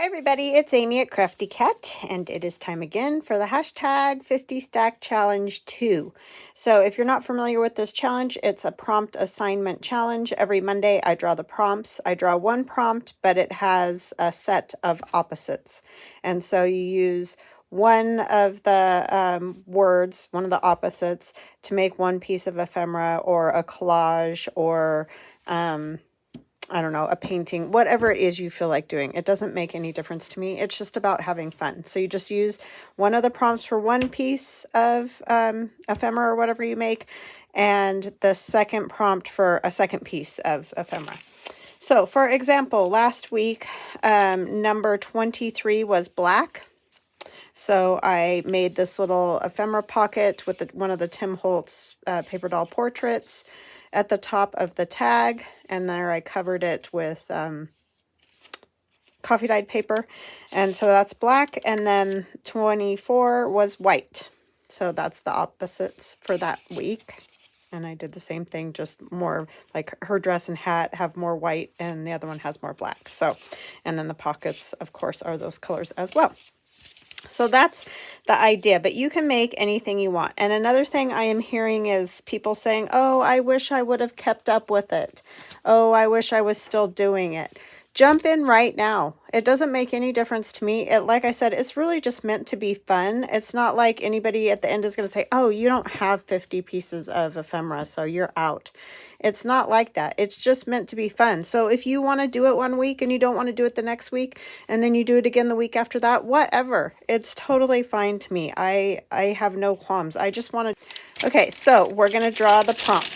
Hi everybody, it's Amy at Crafty Cat, and it is time again for the hashtag 50 Stack Challenge 2. So if you're not familiar with this challenge, it's a prompt assignment challenge. Every Monday I draw the prompts. I draw one prompt, but it has a set of opposites. And so you use one of the words, one of the opposites, to make one piece of ephemera or a collage or I don't know, a painting, whatever it is you feel like doing. It doesn't make any difference to me. It's just about having fun. So you just use one of the prompts for one piece of ephemera or whatever you make, and the second prompt for a second piece of ephemera. So for example, last week, number 23 was black. So I made this little ephemera pocket with one of the Tim Holtz paper doll portraits at the top of the tag, and there I covered it with coffee dyed paper, and so that's black. And then 24 was white, so that's the opposites for that week. And I did the same thing, just more like her dress and hat have more white and the other one has more black. So, and then the pockets of course are those colors as well. So that's the idea, but you can make anything you want. And another thing I am hearing is people saying, oh, I wish I would have kept up with it. Oh, I wish I was still doing it. Jump in right now. It doesn't make any difference to me. Like I said, it's really just meant to be fun. It's not like anybody at the end is going to say, oh, you don't have 50 pieces of ephemera, so you're out. It's not like that. It's just meant to be fun. So if you want to do it one week and you don't want to do it the next week, and then you do it again the week after that, whatever. It's totally fine to me. I have no qualms. I just want to... Okay, so we're going to draw the prompt.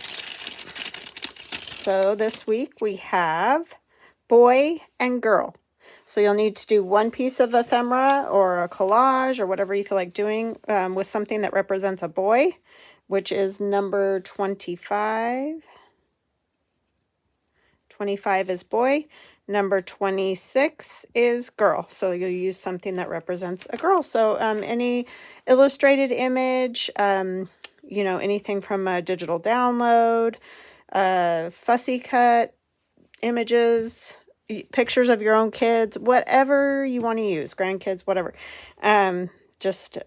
So this week we have boy and girl. So you'll need to do one piece of ephemera or a collage or whatever you feel like doing with something that represents a boy, which is number 25. 25 is boy. Number 26 is girl. So you'll use something that represents a girl. So any illustrated image, you know, anything from a digital download, fussy cut, images, pictures of your own kids, whatever you want to use, grandkids, whatever. Just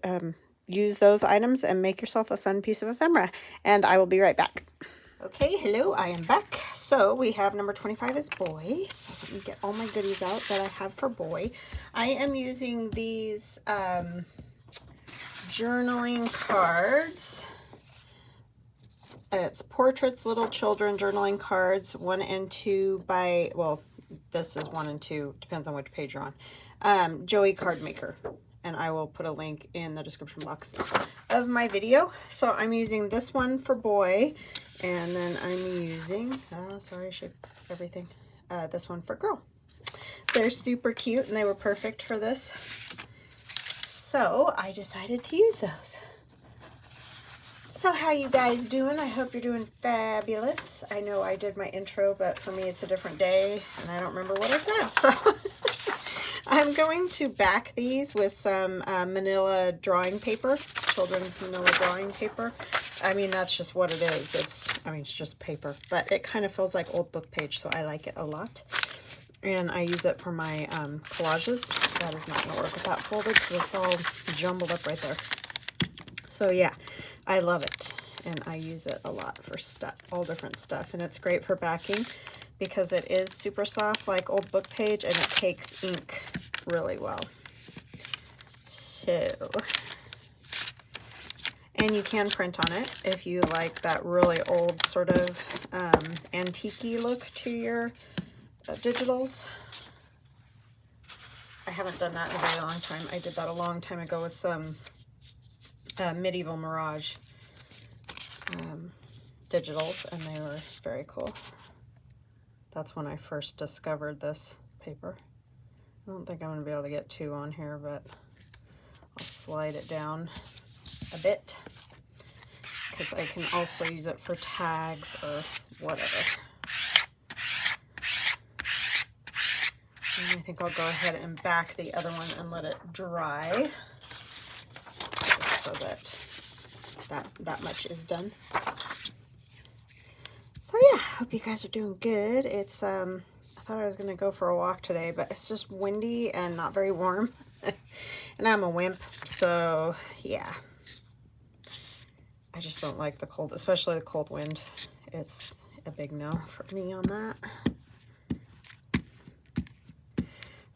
use those items and make yourself a fun piece of ephemera. And I will be right back. Okay, hello, I am back. So we have number 25 is boy. So let me get all my goodies out that I have for boy. I am using these journaling cards. It's Portraits Little Children journaling cards, 1 and 2 by, well, this is 1 and 2, depends on which page you're on. JoeyCardmaker, and I will put a link in the description box of my video. So I'm using this one for boy, and then I'm using, sorry, I shaped everything, this one for girl. They're super cute, and they were perfect for this. So I decided to use those. So how you guys doing? I hope you're doing fabulous. I know I did my intro, but for me it's a different day and I don't remember what I said. So I'm going to back these with some manila drawing paper, children's manila drawing paper. I mean, that's just what it is. It's just paper, but it kind of feels like old book page, so I like it a lot. And I use it for my collages. That is not going to work with that folded because it's all jumbled up right there. So yeah, I love it, and I use it a lot for stuff, all different stuff, and it's great for backing because it is super soft like old book page, and it takes ink really well. So, and you can print on it if you like that really old sort of antique-y look to your digitals. I haven't done that in a very long time. I did that a long time ago with some Medieval Mirage digitals, and they were very cool. That's when I first discovered this paper. I don't think I'm going to be able to get 2 on here, but I'll slide it down a bit because I can also use it for tags or whatever. And I think I'll go ahead and back the other one and let it dry, just so that much is done. So yeah, hope you guys are doing good. It's I thought I was going to go for a walk today, but it's just windy and not very warm. And I'm a wimp, so yeah. I just don't like the cold, especially the cold wind. It's a big no for me on that.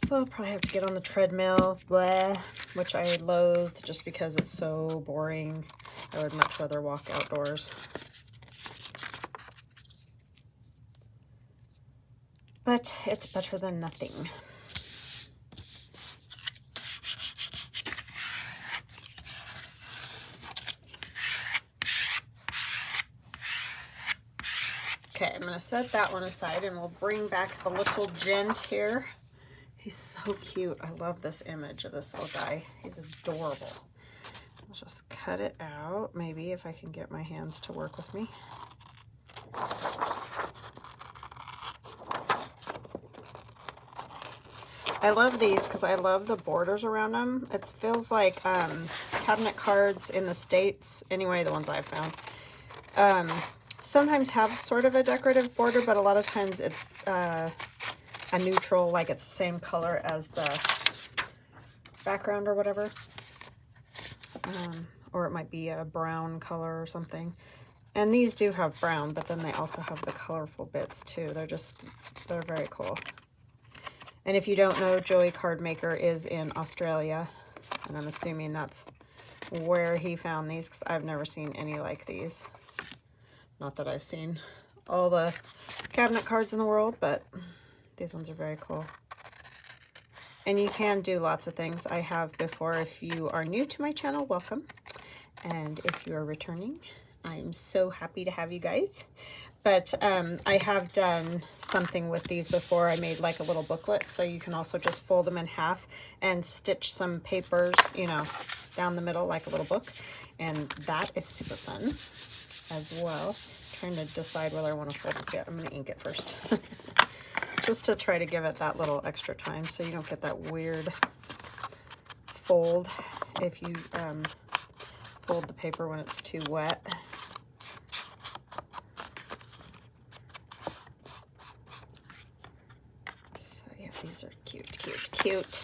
So I'll probably have to get on the treadmill, blah, which I loathe just because it's so boring. I would much rather walk outdoors. But it's better than nothing. Okay, I'm going to set that one aside and we'll bring back the little gent here. He's so cute. I love this image of this little guy. He's adorable. I'll just cut it out, maybe, if I can get my hands to work with me. I love these because I love the borders around them. It feels like cabinet cards in the States, anyway, the ones I've found, sometimes have sort of a decorative border, but a lot of times it's a neutral, like it's the same color as the background or whatever. Or it might be a brown color or something. And these do have brown, but then they also have the colorful bits too. They're very cool. And if you don't know, JoeyCardmaker is in Australia, and I'm assuming that's where he found these, because I've never seen any like these. Not that I've seen all the cabinet cards in the world, but these ones are very cool. And you can do lots of things. I have before. If you are new to my channel, welcome. And if you are returning, I'm so happy to have you guys. But I have done something with these before. I made like a little booklet, so you can also just fold them in half and stitch some papers, you know, down the middle like a little book. And that is super fun as well. Trying to decide whether I want to fold this yet. I'm going to ink it first. Just to try to give it that little extra time so you don't get that weird fold if you fold the paper when it's too wet. So yeah, these are cute, cute, cute.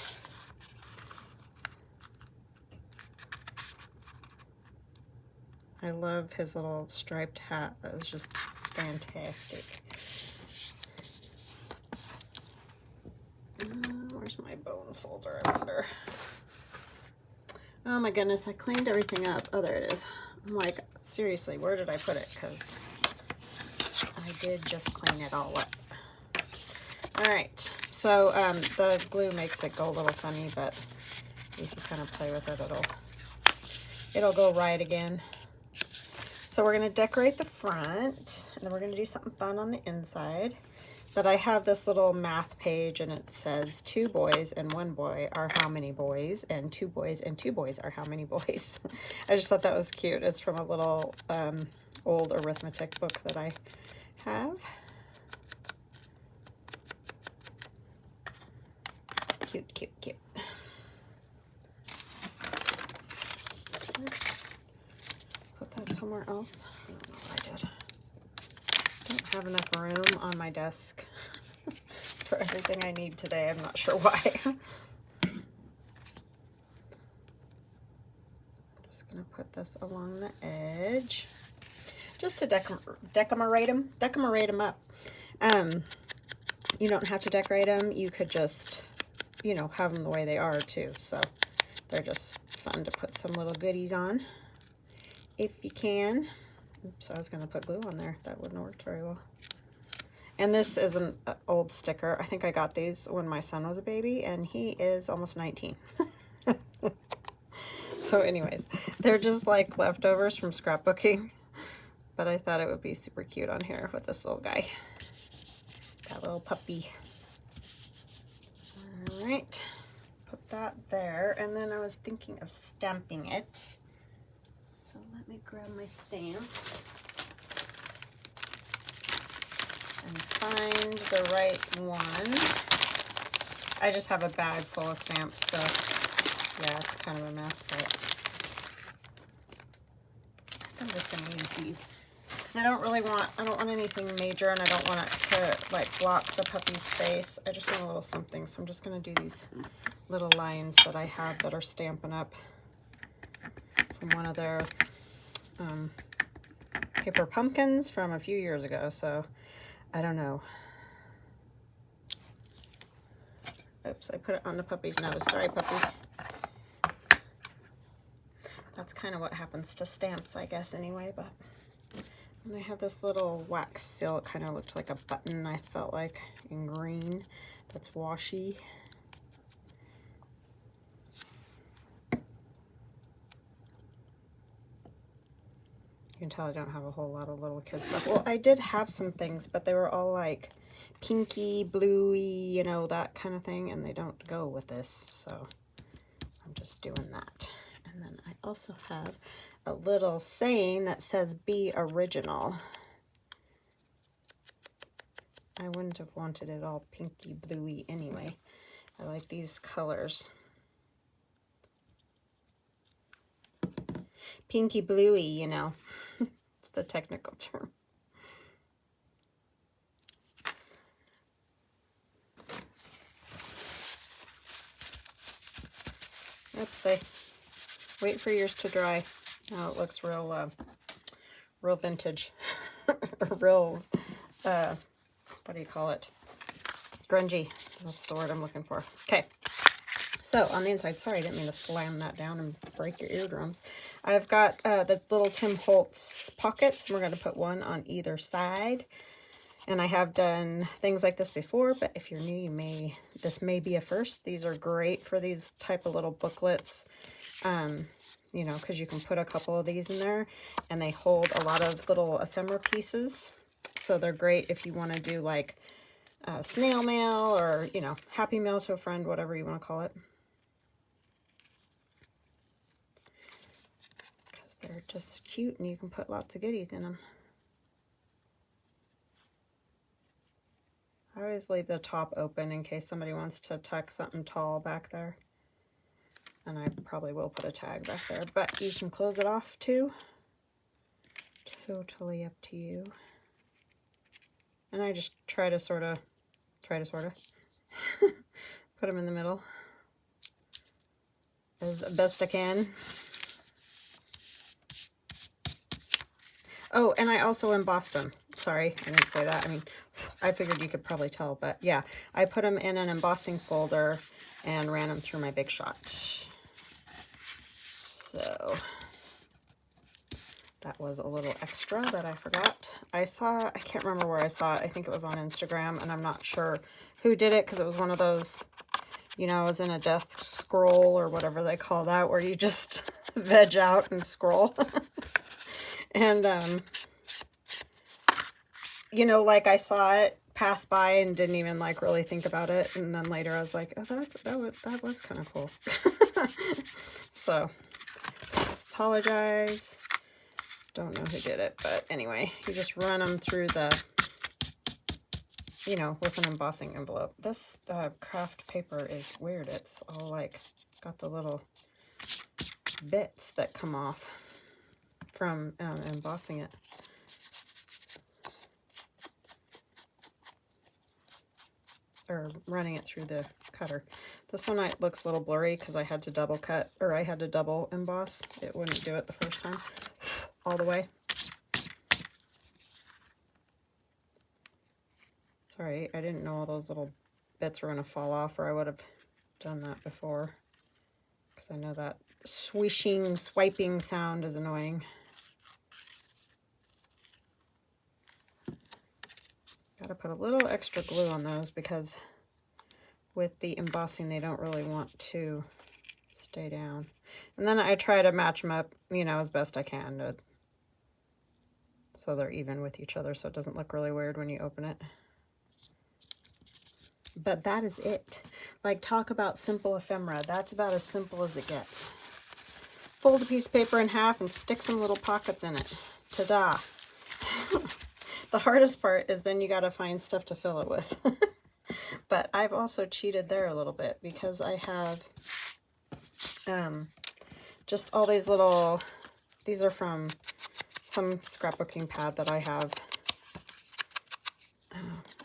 I love his little striped hat. That was just fantastic. Where's my bone folder, I wonder? Oh my goodness, I cleaned everything up. Oh, there it is. I'm like, seriously, where did I put it? Because I did just clean it all up. All right, so the glue makes it go a little funny, but if you kind of play with it, it'll go right again. So we're going to decorate the front, and then we're going to do something fun on the inside. But I have this little math page, and it says 2 boys and 1 boy are how many boys, and 2 boys and 2 boys are how many boys. I just thought that was cute. It's from a little old arithmetic book that I have. Cute, cute, cute. Put that somewhere else. I don't know what I did. Don't have enough room on my desk for everything I need today. I'm not sure why. I'm just going to put this along the edge just to decorate them up. You don't have to decorate them. You could just, you know, have them the way they are too. So they're just fun to put some little goodies on if you can. Oops, I was going to put glue on there. That wouldn't have worked very well. And this is an old sticker. I think I got these when my son was a baby, and he is almost 19. So anyways, they're just like leftovers from scrapbooking. But I thought it would be super cute on here with this little guy. That little puppy. All right. Put that there. And then I was thinking of stamping it. So let me grab my stamp and find the right one. I just have a bag full of stamps, so yeah, it's kind of a mess, but I'm just going to use these. because I don't want anything major, and I don't want it to like block the puppy's face. I just want a little something, so I'm just going to do these little lines that I have that are Stampin' Up! From one of their paper pumpkins from a few years ago, so I don't know. Oops, I put it on the puppy's nose. Sorry, puppies. That's kind of what happens to stamps, I guess, anyway, but... And I have this little wax seal. It kind of looked like a button, I felt like, in green. That's washi. You can tell I don't have a whole lot of little kid stuff. Well, I did have some things, but they were all like pinky, bluey, you know, that kind of thing, and they don't go with this, so I'm just doing that. And then I also have a little saying that says, "Be original." I wouldn't have wanted it all pinky, bluey anyway. I like these colors. Pinky, bluey, you know. It's the technical term. Oopsie. Wait for yours to dry. Oh, it looks real, real vintage. Real, what do you call it? Grungy. That's the word I'm looking for. Okay. So on the inside, sorry, I didn't mean to slam that down and break your eardrums. I've got the little Tim Holtz pockets. We're going to put one on either side. And I have done things like this before, but if you're new, this may be a first. These are great for these type of little booklets, you know, because you can put a couple of these in there, and they hold a lot of little ephemera pieces. So they're great if you want to do like snail mail, or, you know, happy mail to a friend, whatever you want to call it. Because they're just cute, and you can put lots of goodies in them. I always leave the top open in case somebody wants to tuck something tall back there. And I probably will put a tag back there, but you can close it off too. Totally up to you. And I just try to sort of put them in the middle as best I can. Oh, and I also embossed them. Sorry, I didn't say that. I mean, I figured you could probably tell, but yeah, I put them in an embossing folder and ran them through my Big Shot. So that was a little extra that I forgot. I can't remember where I saw it. I think it was on Instagram, and I'm not sure who did it, because it was one of those, you know, I was in a death scroll or whatever they call that, where you just veg out and scroll. And, you know, like I saw it pass by and didn't even like really think about it. And then later I was like, oh, that was kind of cool. So, apologize. Don't know who did it, but anyway, you just run them through the, you know, with an embossing envelope. This craft paper is weird. It's all like, got the little bits that come off from embossing it. Or running it through the cutter. This one looks a little blurry because I had to double cut, or I had to double emboss. It wouldn't do it the first time all the way. Sorry, I didn't know all those little bits were going to fall off, or I would have done that before. Because I know that swishing, swiping sound is annoying. Gotta put a little extra glue on those, because with the embossing they don't really want to stay down. And then I try to match them up, you know, as best I can so they're even with each other, so it doesn't look really weird when you open it. But that is it. Like, talk about simple ephemera. That's about as simple as it gets. Fold a piece of paper in half and stick some little pockets in it. Ta-da! The hardest part is then you got to find stuff to fill it with. But I've also cheated there a little bit, because I have just all these little, these are from some scrapbooking pad that I have.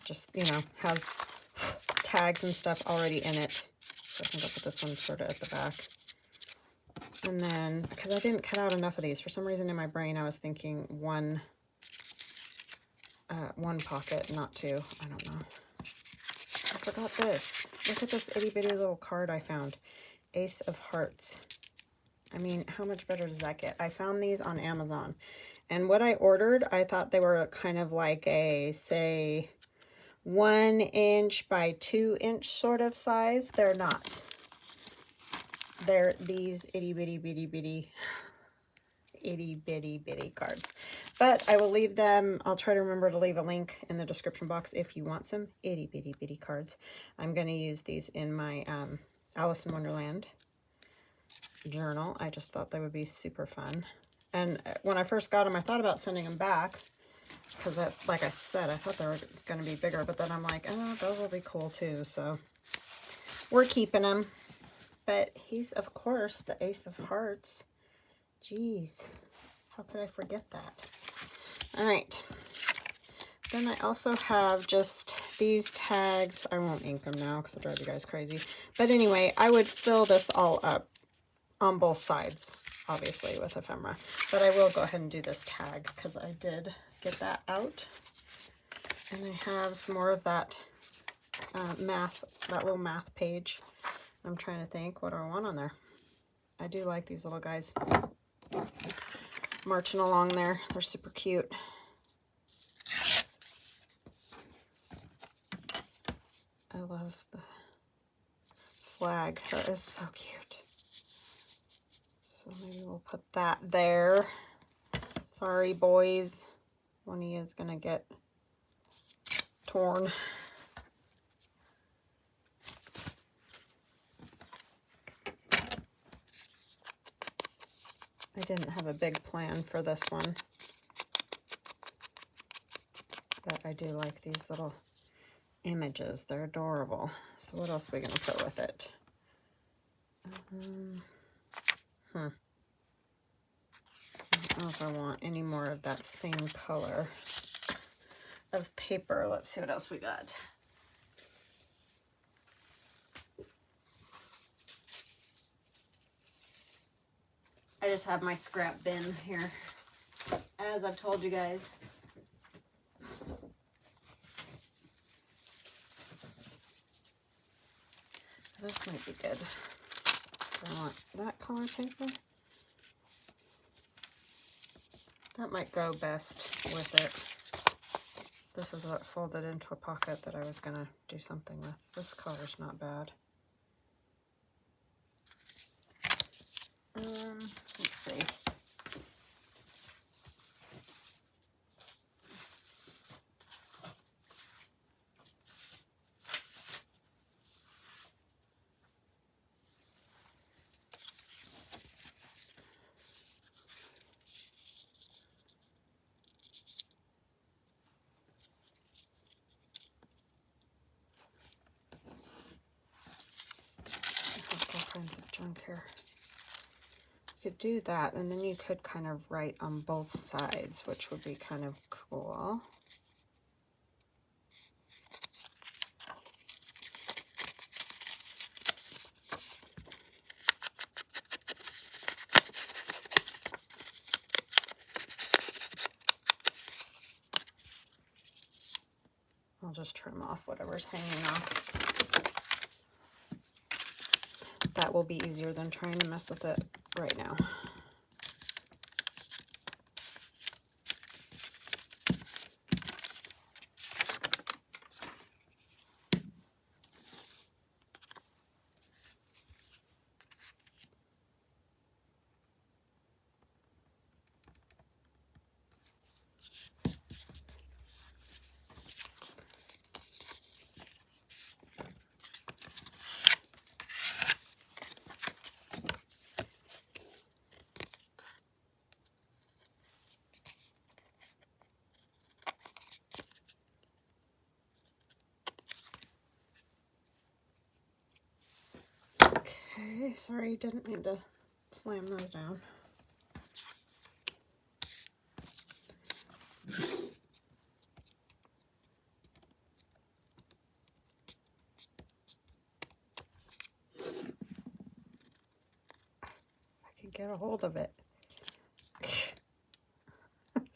Just, you know, has tags and stuff already in it. So I think I'll put this one sort of at the back. And then, because I didn't cut out enough of these, for some reason in my brain I was thinking one pocket, not two. I don't know. I forgot this. Look at this itty bitty little card I found. Ace of Hearts. I mean, how much better does that get? I found these on Amazon. And what I ordered, I thought they were kind of like a, say, 1 inch by 2 inch sort of size. They're not. They're these itty bitty bitty bitty itty bitty bitty cards. But I will leave them. I'll try to remember to leave a link in the description box if you want some itty bitty bitty cards. I'm going to use these in my Alice in Wonderland journal. I just thought they would be super fun. And when I first got them, I thought about sending them back because, like I said, I thought they were going to be bigger. But then I'm like, oh, those will be cool too. So we're keeping them. But he's, of course, the Ace of Hearts. Jeez, how could I forget that? All right. Then I also have just these tags. I won't ink them now because it'll drive you guys crazy. But anyway, I would fill this all up on both sides, obviously, with ephemera. But I will go ahead and do this tag because I did get that out. And I have some more of that that little math page. I'm trying to think, what do I want on there? I do like these little guys marching along there. They're super cute. I love the flag. That is so cute. So maybe we'll put that there. Sorry, boys. One of you is going to get torn. I didn't have a big plan for this one, but I do like these little images. They're adorable. So what else are we going to put with it? I don't know if I want any more of that same color of paper. Let's see what else we got. I just have my scrap bin here, as I've told you guys. This might be good. I want that color paper. That might go best with it. This is what folded into a pocket that I was going to do something with. This color's not bad. Let's see. All kinds of junk here. You could do that, and then you could kind of write on both sides, which would be kind of cool. I'll just trim off whatever's hanging off. That will be easier than trying to mess with it right now. Okay, sorry, didn't mean to slam those down. get a hold of it.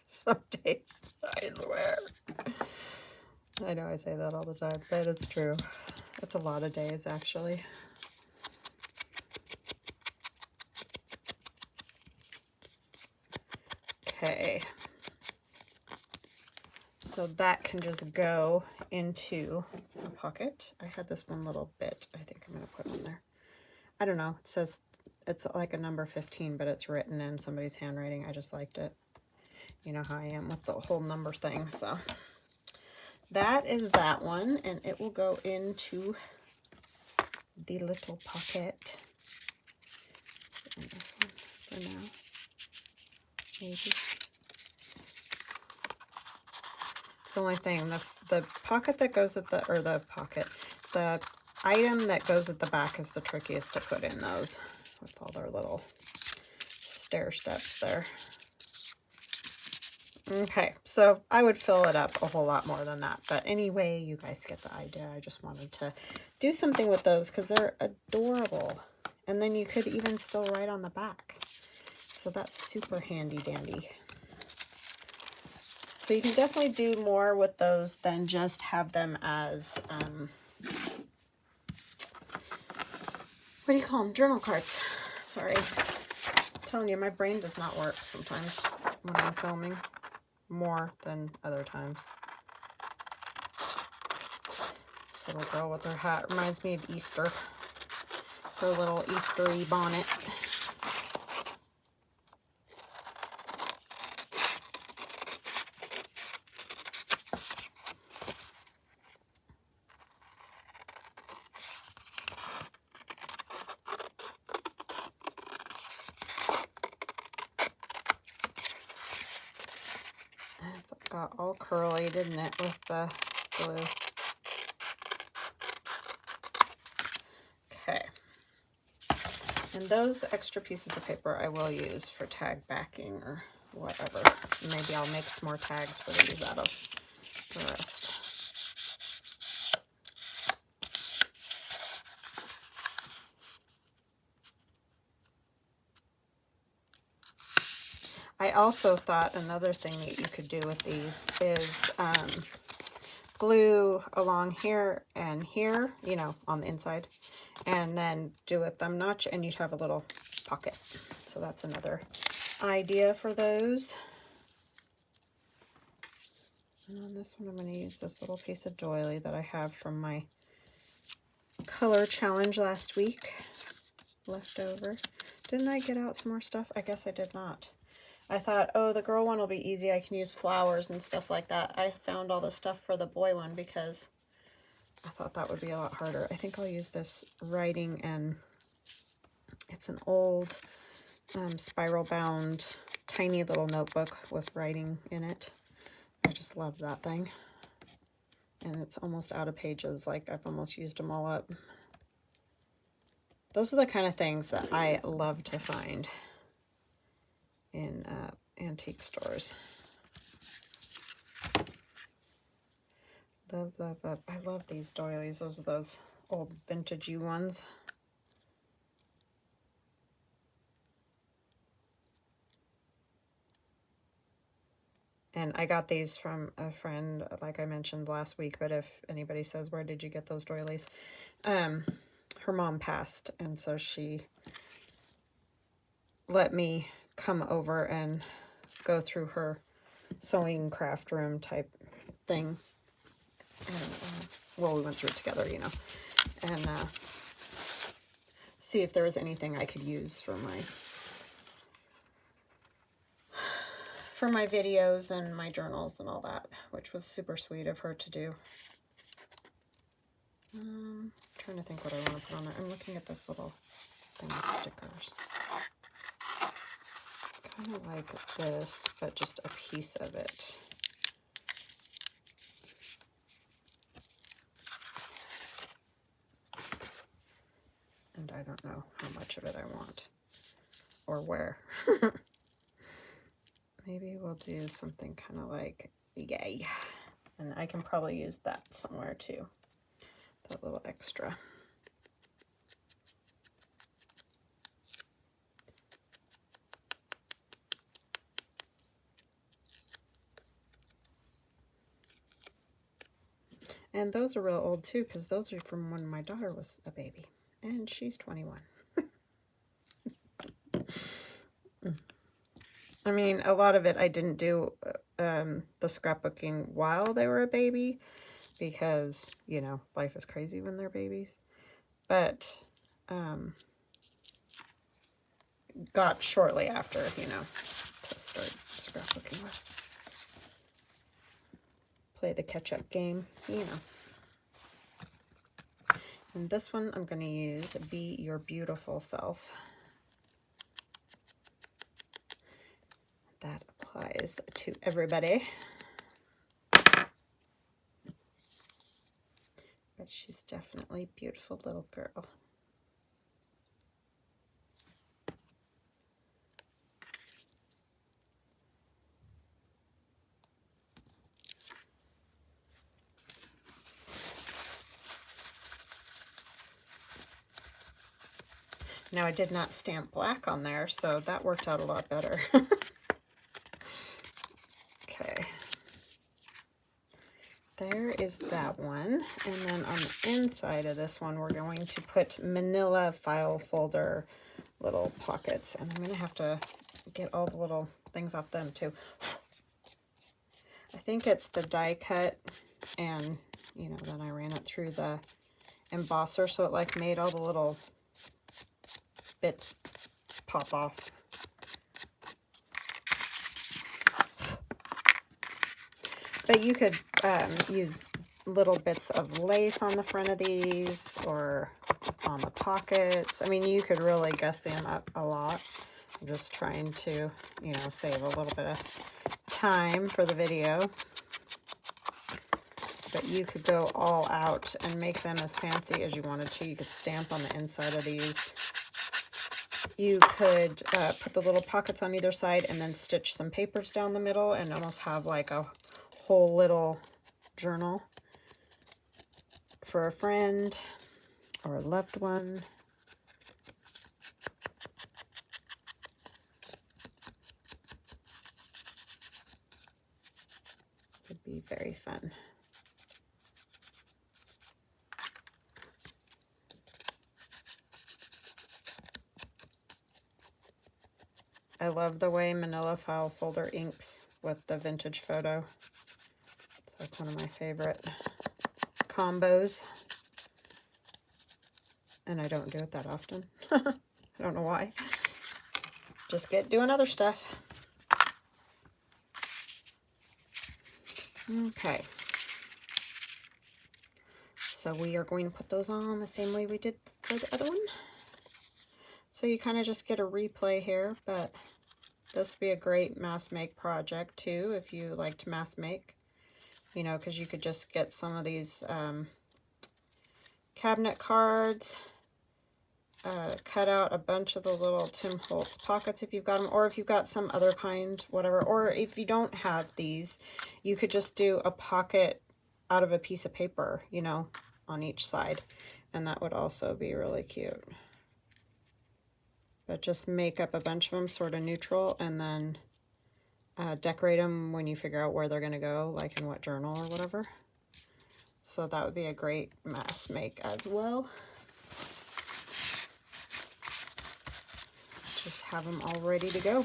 Some days, I swear. I know I say that all the time, but it's true. It's a lot of days, actually. Okay. So that can just go into a pocket. I had this one little bit I think I'm going to put on there. I don't know. It says it's like a number 15, but it's written in somebody's handwriting. I just liked it. You know how I am with the whole number thing. So that is that one, and it will go into the little pocket. And this one for now. Maybe. It's the only thing. The pocket that goes at the item that goes at the back is the trickiest to put in those with all their little stair steps there. Okay, so I would fill it up a whole lot more than that, but anyway, you guys get the idea. I just wanted to do something with those because they're adorable, and then you could even still write on the back, so that's super handy dandy. So you can definitely do more with those than just have them as what do you call them? Journal cards. Sorry, I'm telling you, my brain does not work sometimes when I'm filming. More than other times. This little girl with her hat reminds me of Easter. Her little Eastery bonnet. It's got all curly, didn't it, with the glue. Okay. And those extra pieces of paper I will use for tag backing or whatever. Maybe I'll make some more tags for these out of the rest. I also thought another thing that you could do with these is glue along here and here, you know, on the inside, and then do a thumb notch, and you'd have a little pocket. So that's another idea for those. And on this one, I'm going to use this little piece of doily that I have from my color challenge last week, left over. Didn't I get out some more stuff? I guess I did not. I thought, oh, the girl one will be easy. I can use flowers and stuff like that. I found all the stuff for the boy one because I thought that would be a lot harder. I think I'll use this writing, and it's an old spiral bound tiny little notebook with writing in it. I just love that thing. And it's almost out of pages. Like, I've almost used them all up. Those are the kind of things that I love to find in antique stores. Love, love, love. I love these doilies. Those are those old vintagey ones. And I got these from a friend, like I mentioned last week, but if anybody says, where did you get those doilies? Her mom passed, and so she let me come over and go through her sewing craft room type thing. And, well, we went through it together, you know, and see if there was anything I could use for my videos and my journals and all that, which was super sweet of her to do. Trying to think what I want to put on there. I'm looking at this little thing of stickers. Kind of like this, but just a piece of it. And I don't know how much of it I want or where. Maybe we'll do something kind of like, yay. And I can probably use that somewhere too. That little extra. And those are real old too, because those are from when my daughter was a baby. And she's 21. I mean, a lot of it I didn't do the scrapbooking while they were a baby, because, you know, life is crazy when they're babies. But got shortly after, you know, to start scrapbooking with. Play the catch-up game, you know. And this one I'm going to use Be Your Beautiful Self. That applies to everybody. But she's definitely a beautiful little girl. Now, I did not stamp black on there, so that worked out a lot better. Okay. There is that one. And then on the inside of this one, we're going to put manila file folder little pockets. And I'm going to have to get all the little things off them too. I think it's the die cut, and, you know, then I ran it through the embosser, so it like made all the little bits pop off. But you could use little bits of lace on the front of these, or on the pockets. I mean, you could really guss them up a lot. I'm just trying to, you know, save a little bit of time for the video. But you could go all out and make them as fancy as you wanted to. You could stamp on the inside of these. You could put the little pockets on either side and then stitch some papers down the middle and almost have like a whole little journal for a friend or a loved one. Would be very fun. I love the way manila file folder inks with the vintage photo. It's like one of my favorite combos. And I don't do it that often. I don't know why. Just get doing other stuff. Okay. So we are going to put those on the same way we did for the other one. So you kind of just get a replay here, but this would be a great mass make project too, if you like to mass make, you know, because you could just get some of these cabinet cards, cut out a bunch of the little Tim Holtz pockets if you've got them, or if you've got some other kind, whatever, or if you don't have these, you could just do a pocket out of a piece of paper, you know, on each side, and that would also be really cute. But just make up a bunch of them sort of neutral, and then decorate them when you figure out where they're going to go, like in what journal or whatever. So that would be a great mass make as well. Just have them all ready to go.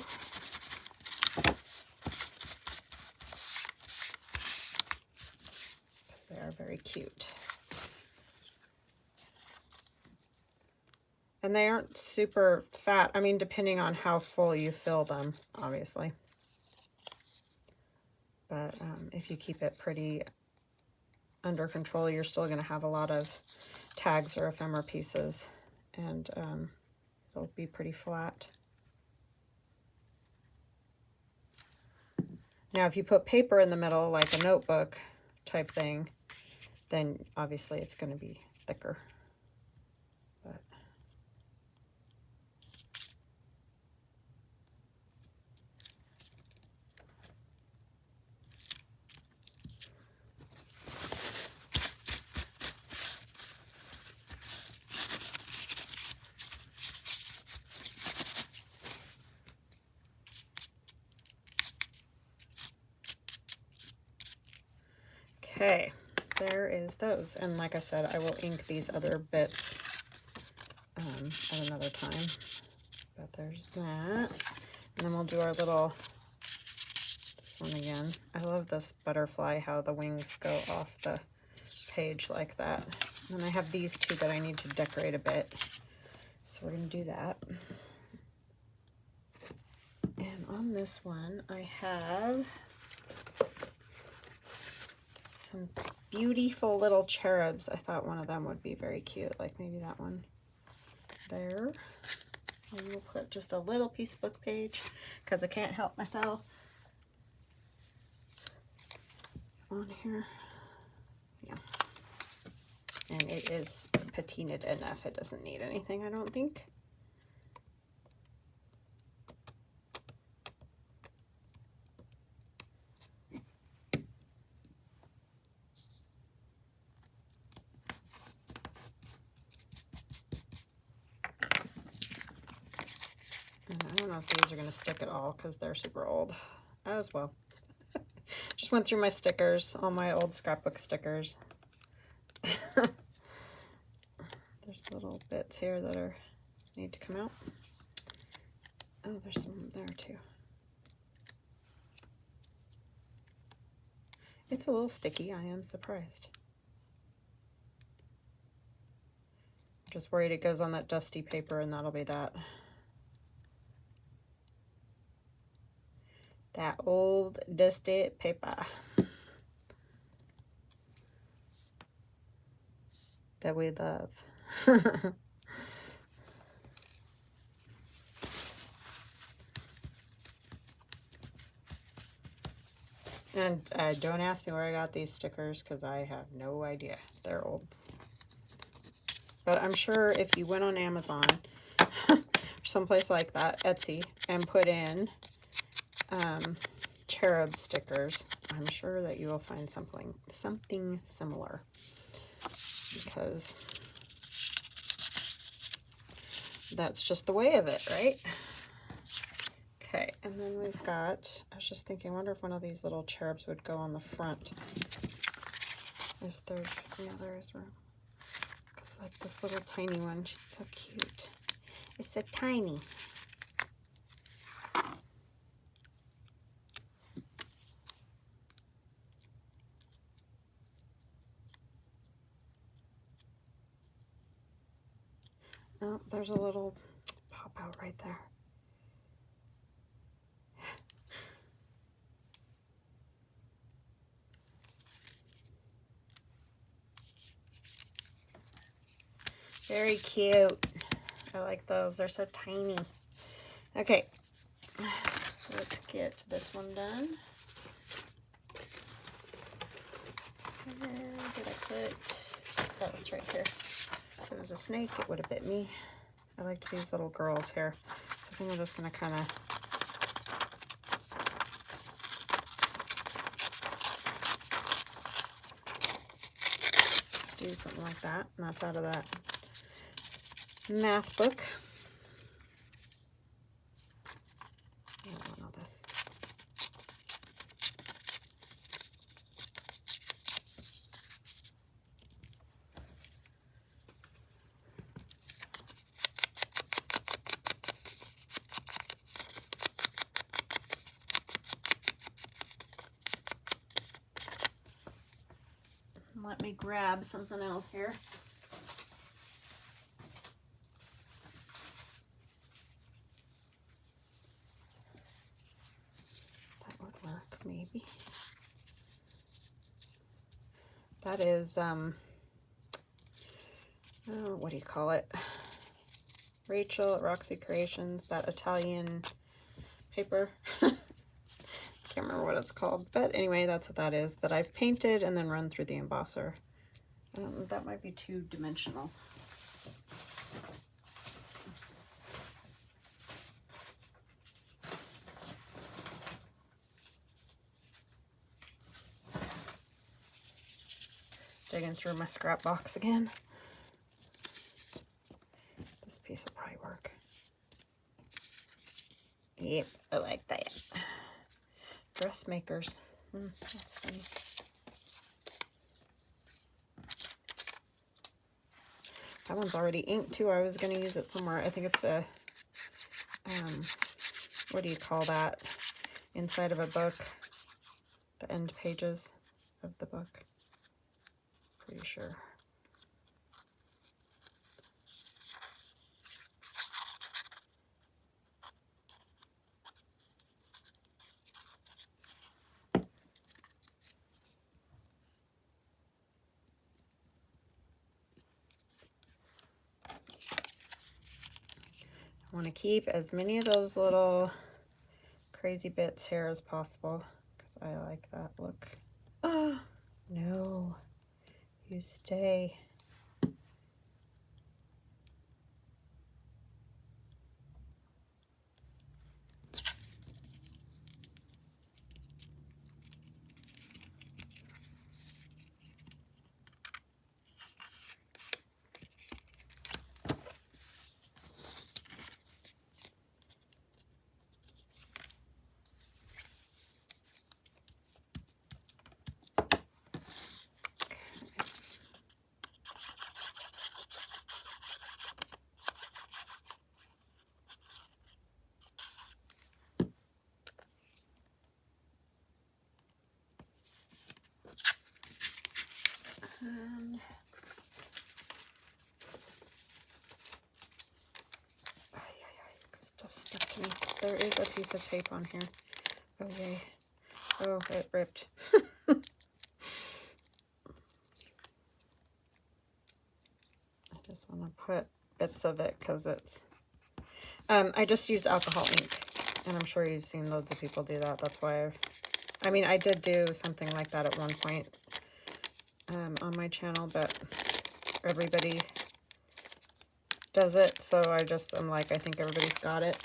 Because they are very cute. And they aren't super fat. I mean, depending on how full you fill them, obviously. But if you keep it pretty under control, you're still going to have a lot of tags or ephemera pieces. And it'll be pretty flat. Now, if you put paper in the middle, like a notebook type thing, then obviously it's going to be thicker. But okay, there is those. And like I said, I will ink these other bits at another time. But there's that. And then we'll do our little, this one again. I love this butterfly, how the wings go off the page like that. And I have these two that I need to decorate a bit. So we're going to do that. And on this one, I have some beautiful little cherubs. I thought one of them would be very cute, like maybe that one there. And we'll put just a little piece of book page because I can't help myself on here. Yeah. And it is patinaed enough. It doesn't need anything, I don't think. I don't know if these are going to stick at all because they're super old as well. Just went through my stickers, all my old scrapbook stickers. There's little bits here that are need to come out. Oh, there's some there too. It's a little sticky, I am surprised. Just worried it goes on that dusty paper and that'll be that. That old dusty paper that we love. And don't ask me where I got these stickers because I have no idea. They're old. But I'm sure if you went on Amazon or someplace like that, Etsy, and put in cherub stickers, I'm sure that you will find something similar, because that's just the way of it, right? Okay, and then we've got, I was just thinking, I wonder if one of these little cherubs would go on the front. There is room. Because like this little tiny one, she's so cute. It's so tiny. Oh, there's a little pop out right there. Very cute. I like those. They're so tiny. Okay, so let's get this one done. Where did I put? Oh, it's right here. If it was a snake, it would have bit me. I liked these little girls here. So I think I'm just going to kind of do something like that. And that's out of that math book. I don't know this. Let me grab something else here. That would work, maybe. That is, oh, what do you call it? Rachel at Roxy Creations, that Italian paper. Can't remember what it's called, but anyway, that's what that is, that I've painted and then run through the embosser. That might be too dimensional. Digging through my scrap box again. This piece will probably work. Yep, I like that. Dressmakers. That's funny. That one's already inked too. I was going to use it somewhere. I think it's a, what do you call that? Inside of a book. The end pages of the book. Pretty sure. I want to keep as many of those little crazy bits here as possible because I like that look. Oh, no, you stay. And stuff stuck to me. There is a piece of tape on here. Oh yay. Oh, it ripped. I just want to put bits of it because it's I just use alcohol ink, and I'm sure you've seen loads of people do that. That's why I mean, I did do something like that at one point on my channel, but everybody does it, so I'm like, I think everybody's got it.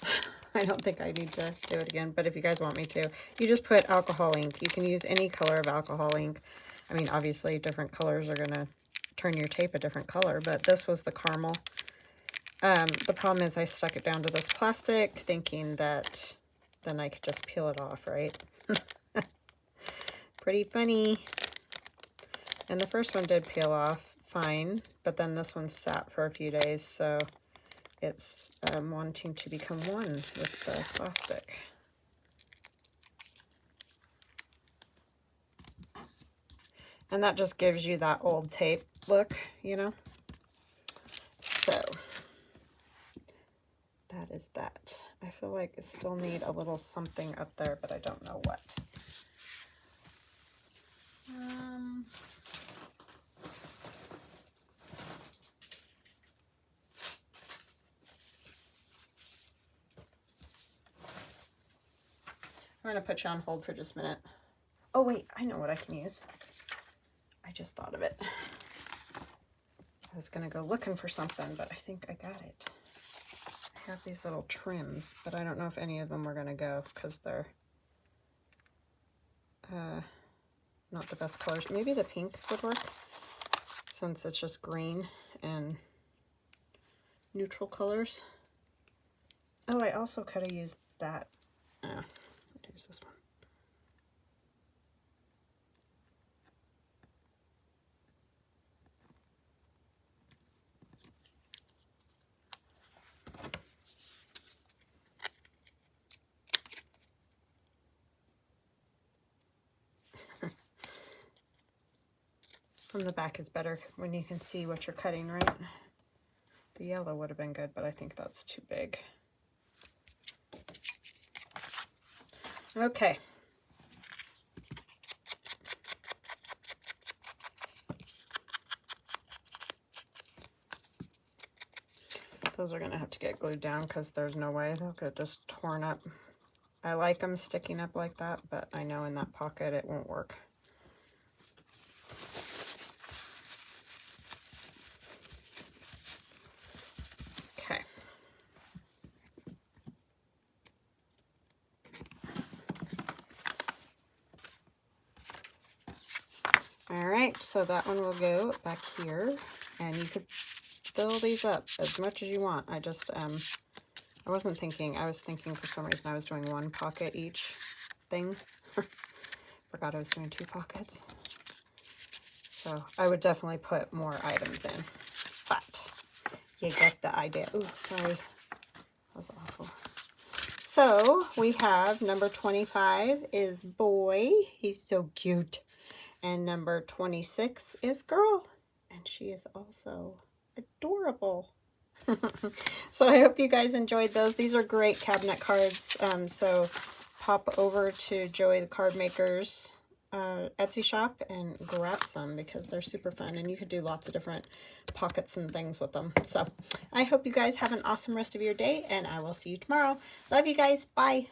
I don't think I need to do it again, but if you guys want me to, you just put alcohol ink. You can use any color of alcohol ink. I mean, obviously different colors are going to turn your tape a different color, but this was the caramel. The problem is I stuck it down to this plastic thinking that then I could just peel it off, right? Pretty funny. And the first one did peel off fine, but then this one sat for a few days, so it's wanting to become one with the plastic. And that just gives you that old tape look, you know? So, that is that. I feel like I still need a little something up there, but I don't know what. I'm going to put you on hold for just a minute. Oh, wait, I know what I can use. I just thought of it. I was going to go looking for something, but I think I got it. I have these little trims, but I don't know if any of them were going to go because they're not the best colors. Maybe the pink would work since it's just green and neutral colors. Oh, I also could have used that. Use this one. From the back is better when you can see what you're cutting, right? The yellow would have been good, but I think that's too big. Okay. Those are going to have to get glued down because there's no way they'll get just torn up. I like them sticking up like that, but I know in that pocket it won't work. Okay. All right, so that one will go back here, and you could fill these up as much as you want. I just, I wasn't thinking, I was thinking for some reason I was doing one pocket each thing. Forgot I was doing 2 pockets. So I would definitely put more items in, but you get the idea. Ooh, sorry. That was awful. So we have number 25 is boy. He's so cute. And number 26 is girl. And she is also adorable. So I hope you guys enjoyed those. These are great cabinet cards. So pop over to Joey the Card Maker's Etsy shop and grab some because they're super fun. And you could do lots of different pockets and things with them. So I hope you guys have an awesome rest of your day, and I will see you tomorrow. Love you guys. Bye.